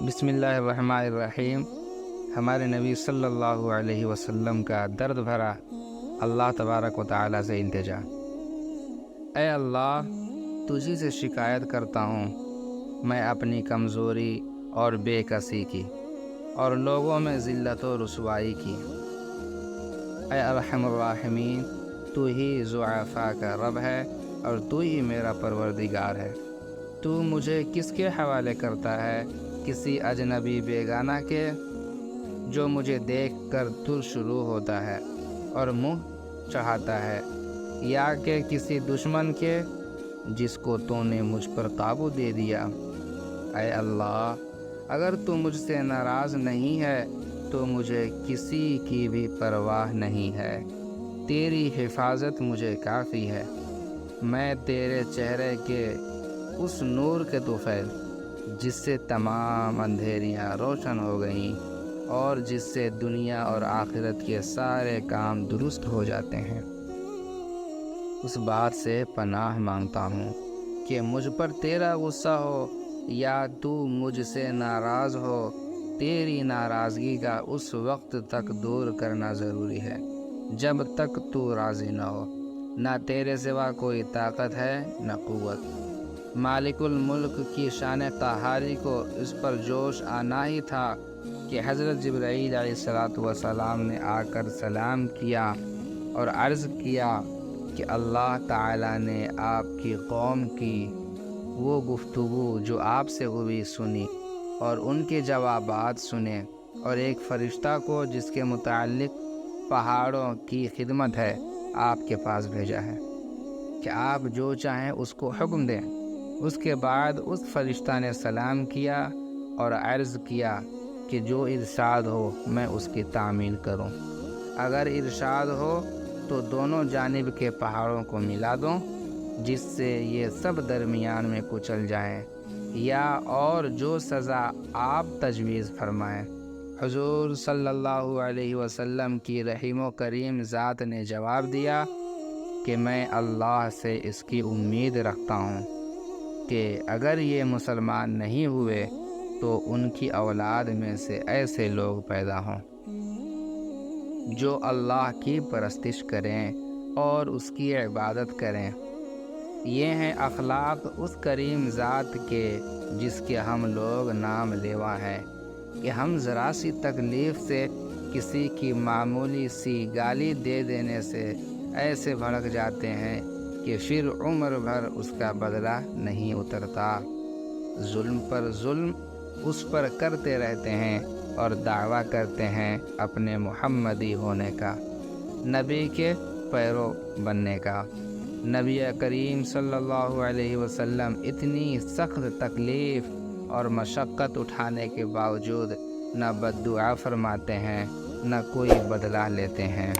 بسم اللہ الرحمن الرحیم۔ ہمارے نبی صلی اللہ علیہ وسلم کا درد بھرا اللہ تبارک و تعالیٰ سے التجا۔ اے اللہ، تجھی سے شکایت کرتا ہوں میں اپنی کمزوری اور بے کسی کی اور لوگوں میں ذلت و رسوائی کی۔ اے ارحم الراحمین، تو ہی ضعفاء کا رب ہے اور تو ہی میرا پروردگار ہے۔ تو مجھے کس کے حوالے کرتا ہے؟ کسی اجنبی بیگانہ کے جو مجھے دیکھ کر تر شروع ہوتا ہے اور منہ چڑھاتا ہے، یا کہ کسی دشمن کے جس کو تو نے مجھ پر قابو دے دیا؟ اے اللہ، اگر تو مجھ سے ناراض نہیں ہے تو مجھے کسی کی بھی پرواہ نہیں ہے۔ تیری حفاظت مجھے کافی ہے۔ میں تیرے چہرے کے اس نور کے طفیل جس سے تمام اندھیریاں روشن ہو گئیں اور جس سے دنیا اور آخرت کے سارے کام درست ہو جاتے ہیں، اس بات سے پناہ مانگتا ہوں کہ مجھ پر تیرا غصہ ہو یا تو مجھ سے ناراض ہو۔ تیری ناراضگی کا اس وقت تک دور کرنا ضروری ہے جب تک تو راضی نہ ہو۔ نہ تیرے سوا کوئی طاقت ہے نہ قوت۔ مالک الملک کی شان قہاری کو اس پر جوش آنا ہی تھا کہ حضرت جبرائیل علیہ السلام نے آ کر سلام کیا اور عرض کیا کہ اللہ تعالیٰ نے آپ کی قوم کی وہ گفتگو جو آپ سے ہوئی سنی اور ان کے جوابات سنے، اور ایک فرشتہ کو جس کے متعلق پہاڑوں کی خدمت ہے آپ کے پاس بھیجا ہے کہ آپ جو چاہیں اس کو حکم دیں۔ اس کے بعد اس فرشتہ نے سلام کیا اور عرض کیا کہ جو ارشاد ہو میں اس کی تعمیل کروں۔ اگر ارشاد ہو تو دونوں جانب کے پہاڑوں کو ملا دوں جس سے یہ سب درمیان میں کچل جائیں، یا اور جو سزا آپ تجویز فرمائیں۔ حضور صلی اللہ علیہ وسلم کی رحیم و کریم ذات نے جواب دیا کہ میں اللہ سے اس کی امید رکھتا ہوں کہ اگر یہ مسلمان نہیں ہوئے تو ان کی اولاد میں سے ایسے لوگ پیدا ہوں جو اللہ کی پرستش کریں اور اس کی عبادت کریں۔ یہ ہیں اخلاق اس کریم ذات کے جس کے ہم لوگ نام لیوا ہیں کہ ہم ذرا سی تکلیف سے کسی کی معمولی سی گالی دے دینے سے ایسے بھڑک جاتے ہیں کہ پھر عمر بھر اس کا بدلہ نہیں اترتا۔ ظلم پر ظلم اس پر کرتے رہتے ہیں اور دعویٰ کرتے ہیں اپنے محمدی ہونے کا، نبی کے پیرو بننے کا۔ نبی کریم صلی اللہ علیہ وسلم اتنی سخت تکلیف اور مشقت اٹھانے کے باوجود نہ بددعا فرماتے ہیں نہ کوئی بدلہ لیتے ہیں۔